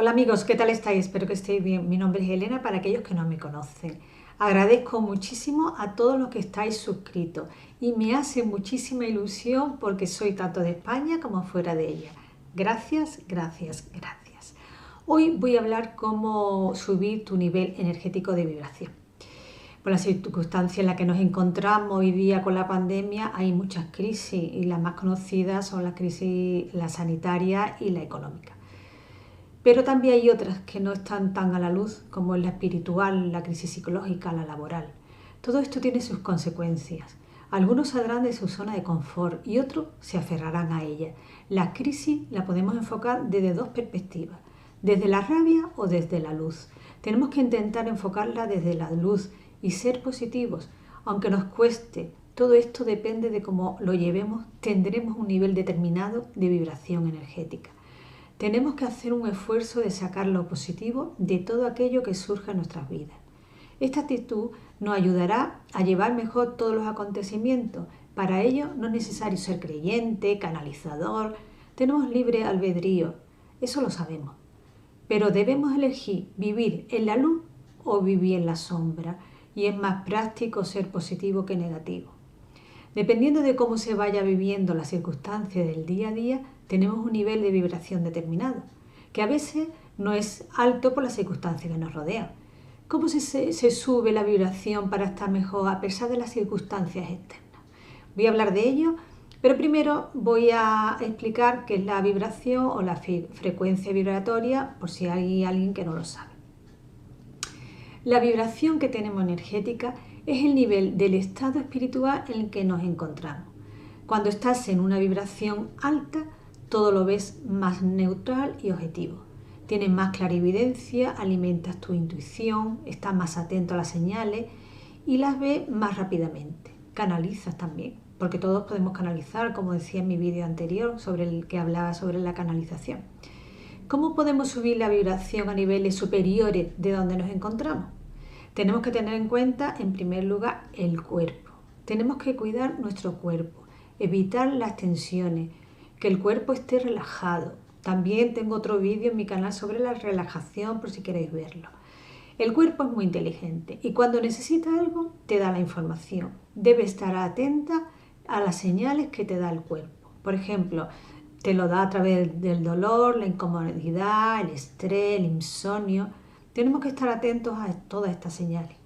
Hola amigos, ¿qué tal estáis? Espero que estéis bien. Mi nombre es Elena para aquellos que no me conocen. Agradezco muchísimo a todos los que estáis suscritos y me hace muchísima ilusión porque soy tanto de España como fuera de ella. Gracias, gracias, gracias. Hoy voy a hablar cómo subir tu nivel energético de vibración. Por la circunstancia en la que nos encontramos hoy día con la pandemia hay muchas crisis y las más conocidas son la crisis la sanitaria y la económica. Pero también hay otras que no están tan a la luz, como la espiritual, la crisis psicológica, la laboral. Todo esto tiene sus consecuencias. Algunos saldrán de su zona de confort y otros se aferrarán a ella. La crisis la podemos enfocar desde dos perspectivas, desde la rabia o desde la luz. Tenemos que intentar enfocarla desde la luz y ser positivos, aunque nos cueste. Todo esto depende de cómo lo llevemos, tendremos un nivel determinado de vibración energética. Tenemos que hacer un esfuerzo de sacar lo positivo de todo aquello que surja en nuestras vidas. Esta actitud nos ayudará a llevar mejor todos los acontecimientos. Para ello no es necesario ser creyente, canalizador, tenemos libre albedrío, eso lo sabemos. Pero debemos elegir vivir en la luz o vivir en la sombra, y es más práctico ser positivo que negativo. Dependiendo de cómo se vaya viviendo las circunstancias del día a día, tenemos un nivel de vibración determinado, que a veces no es alto por las circunstancias que nos rodean. ¿Cómo se sube la vibración para estar mejor a pesar de las circunstancias externas? Voy a hablar de ello, pero primero voy a explicar qué es la vibración o la frecuencia vibratoria, por si hay alguien que no lo sabe. La vibración que tenemos energética es el nivel del estado espiritual en el que nos encontramos. Cuando estás en una vibración alta, todo lo ves más neutral y objetivo. Tienes más clarividencia, alimentas tu intuición, estás más atento a las señales y las ves más rápidamente. Canalizas también, porque todos podemos canalizar, como decía en mi vídeo anterior sobre el que hablaba sobre la canalización. ¿Cómo podemos subir la vibración a niveles superiores de donde nos encontramos? Tenemos que tener en cuenta, en primer lugar, el cuerpo. Tenemos que cuidar nuestro cuerpo, evitar las tensiones, que el cuerpo esté relajado. También tengo otro vídeo en mi canal sobre la relajación por si queréis verlo. El cuerpo es muy inteligente y cuando necesita algo te da la información. Debes estar atenta a las señales que te da el cuerpo. Por ejemplo, te lo da a través del dolor, la incomodidad, el estrés, el insomnio. Tenemos que estar atentos a todas estas señales.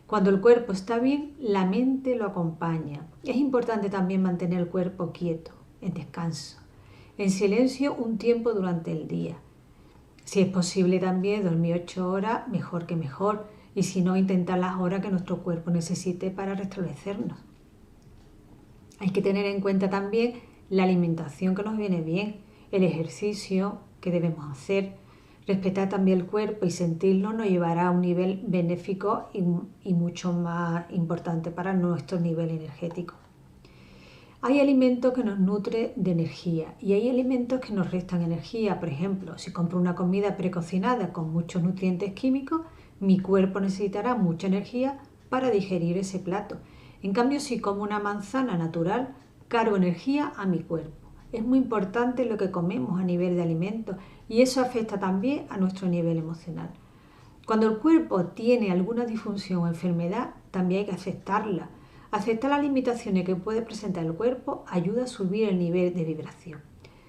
Cuando el cuerpo está bien, la mente lo acompaña. Es importante también mantener el cuerpo quieto, en descanso, en silencio un tiempo durante el día. Si es posible también dormir 8 horas, mejor que mejor. Y si no, intentar las horas que nuestro cuerpo necesite para restablecernos. Hay que tener en cuenta también la alimentación que nos viene bien, el ejercicio que debemos hacer. Respetar también el cuerpo y sentirlo nos llevará a un nivel benéfico y mucho más importante para nuestro nivel energético. Hay alimentos que nos nutren de energía y hay alimentos que nos restan energía. Por ejemplo, si compro una comida precocinada con muchos nutrientes químicos, mi cuerpo necesitará mucha energía para digerir ese plato. En cambio, si como una manzana natural, cargo energía a mi cuerpo. Es muy importante lo que comemos a nivel de alimentos y eso afecta también a nuestro nivel emocional. Cuando el cuerpo tiene alguna disfunción o enfermedad, también hay que aceptarla. Aceptar las limitaciones que puede presentar el cuerpo ayuda a subir el nivel de vibración.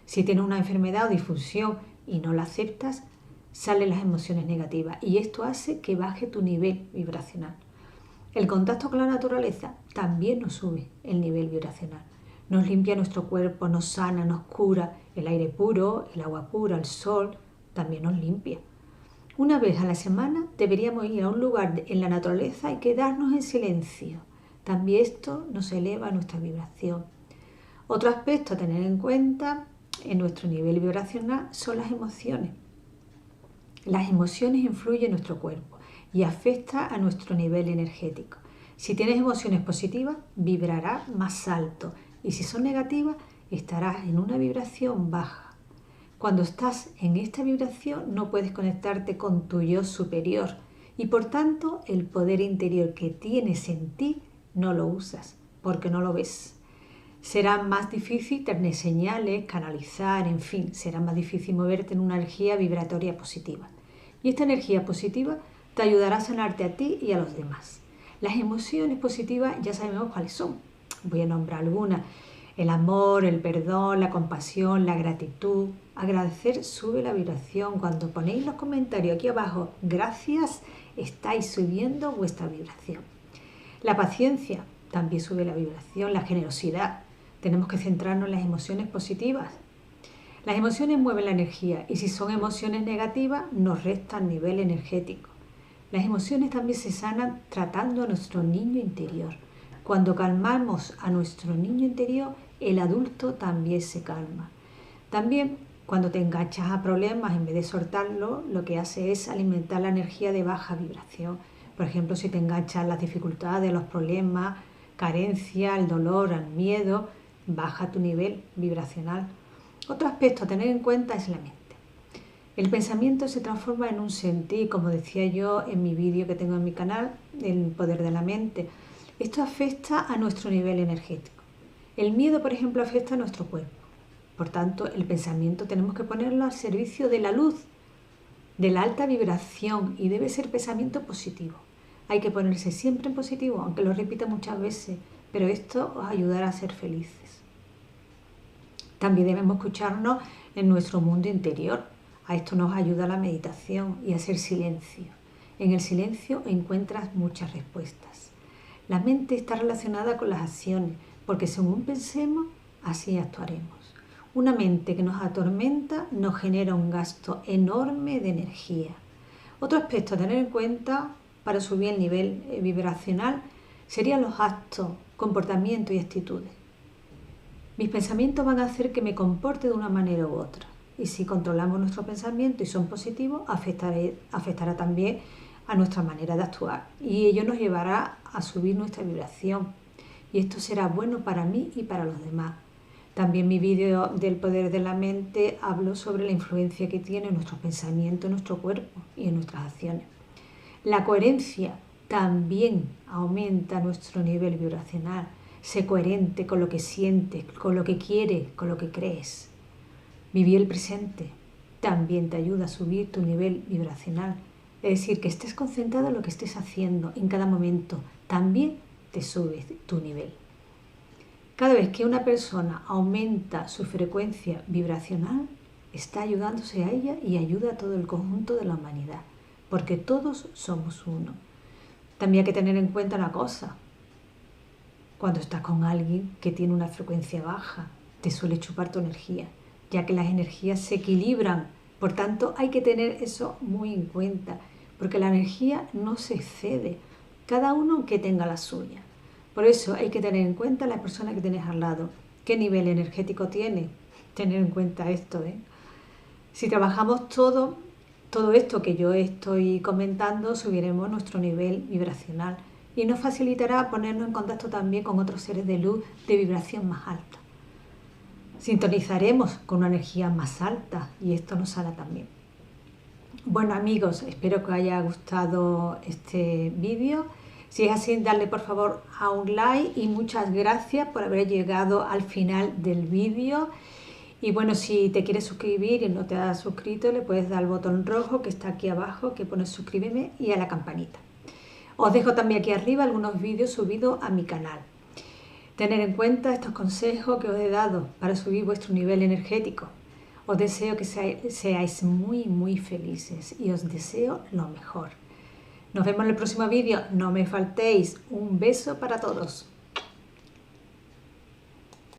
Si tienes una enfermedad o disfunción y no la aceptas, salen las emociones negativas y esto hace que baje tu nivel vibracional. El contacto con la naturaleza también nos sube el nivel vibracional. Nos limpia nuestro cuerpo, nos sana, nos cura. El aire puro, el agua pura, el sol, también nos limpia. Una vez a la semana deberíamos ir a un lugar en la naturaleza y quedarnos en silencio. También esto nos eleva nuestra vibración. Otro aspecto a tener en cuenta en nuestro nivel vibracional son las emociones. Las emociones influyen en nuestro cuerpo y afectan a nuestro nivel energético. Si tienes emociones positivas, vibrarás más alto y si son negativas, estarás en una vibración baja. Cuando estás en esta vibración no puedes conectarte con tu yo superior y por tanto el poder interior que tienes en ti no lo usas porque no lo ves. Será más difícil tener señales, canalizar, en fin, será más difícil moverte en una energía vibratoria positiva. Y esta energía positiva te ayudará a sanarte a ti y a los demás. Las emociones positivas ya sabemos cuáles son. Voy a nombrar algunas. El amor, el perdón, la compasión, la gratitud. Agradecer sube la vibración. Cuando ponéis los comentarios aquí abajo, gracias, estáis subiendo vuestra vibración. La paciencia también sube la vibración. La generosidad. Tenemos que centrarnos en las emociones positivas. Las emociones mueven la energía y si son emociones negativas nos restan nivel energético. Las emociones también se sanan tratando a nuestro niño interior. Cuando calmamos a nuestro niño interior, el adulto también se calma. También cuando te enganchas a problemas, en vez de soltarlo, lo que hace es alimentar la energía de baja vibración. Por ejemplo, si te enganchas a las dificultades, los problemas, carencia, el dolor, el miedo, baja tu nivel vibracional. Otro aspecto a tener en cuenta es la mente. El pensamiento se transforma en un sentir, como decía yo en mi vídeo que tengo en mi canal, El poder de la mente. Esto afecta a nuestro nivel energético. El miedo, por ejemplo, afecta a nuestro cuerpo. Por tanto, el pensamiento tenemos que ponerlo al servicio de la luz, de la alta vibración y debe ser pensamiento positivo. Hay que ponerse siempre en positivo, aunque lo repita muchas veces, pero esto os ayudará a ser felices. También debemos escucharnos en nuestro mundo interior. A esto nos ayuda la meditación y hacer silencio. En el silencio encuentras muchas respuestas. La mente está relacionada con las acciones, porque según pensemos, así actuaremos. Una mente que nos atormenta nos genera un gasto enorme de energía. Otro aspecto a tener en cuenta para subir el nivel vibracional serían los actos, comportamientos y actitudes. Mis pensamientos van a hacer que me comporte de una manera u otra. Y si controlamos nuestros pensamientos y son positivos, afectará también a nuestra manera de actuar. Y ello nos llevará a subir nuestra vibración. Y esto será bueno para mí y para los demás. También mi vídeo del poder de la mente hablo sobre la influencia que tiene nuestros pensamientos en nuestro cuerpo y en nuestras acciones. La coherencia también aumenta nuestro nivel vibracional. Sé coherente con lo que sientes, con lo que quieres, con lo que crees. Vivir el presente también te ayuda a subir tu nivel vibracional. Es decir, que estés concentrado en lo que estés haciendo en cada momento. También te sube tu nivel. Cada vez que una persona aumenta su frecuencia vibracional, está ayudándose a ella y ayuda a todo el conjunto de la humanidad. Porque todos somos uno. También hay que tener en cuenta una cosa. Cuando estás con alguien que tiene una frecuencia baja, te suele chupar tu energía, ya que las energías se equilibran. Por tanto, hay que tener eso muy en cuenta, porque la energía no se excede, cada uno que tenga la suya. Por eso hay que tener en cuenta la persona que tienes al lado, qué nivel energético tiene, tener en cuenta esto. Si trabajamos todo esto que yo estoy comentando, subiremos nuestro nivel vibracional y nos facilitará ponernos en contacto también con otros seres de luz de vibración más alta. Sintonizaremos con una energía más alta y esto nos hará también. Bueno amigos, espero que os haya gustado este vídeo. Si es así, darle por favor a un like y muchas gracias por haber llegado al final del vídeo. Y bueno, si te quieres suscribir y no te has suscrito, le puedes dar al botón rojo que está aquí abajo, que pone suscríbeme y a la campanita. Os dejo también aquí arriba algunos vídeos subidos a mi canal. Tener en cuenta estos consejos que os he dado para subir vuestro nivel energético. Os deseo que seáis muy felices y os deseo lo mejor. Nos vemos en el próximo vídeo. No me faltéis. Un beso para todos.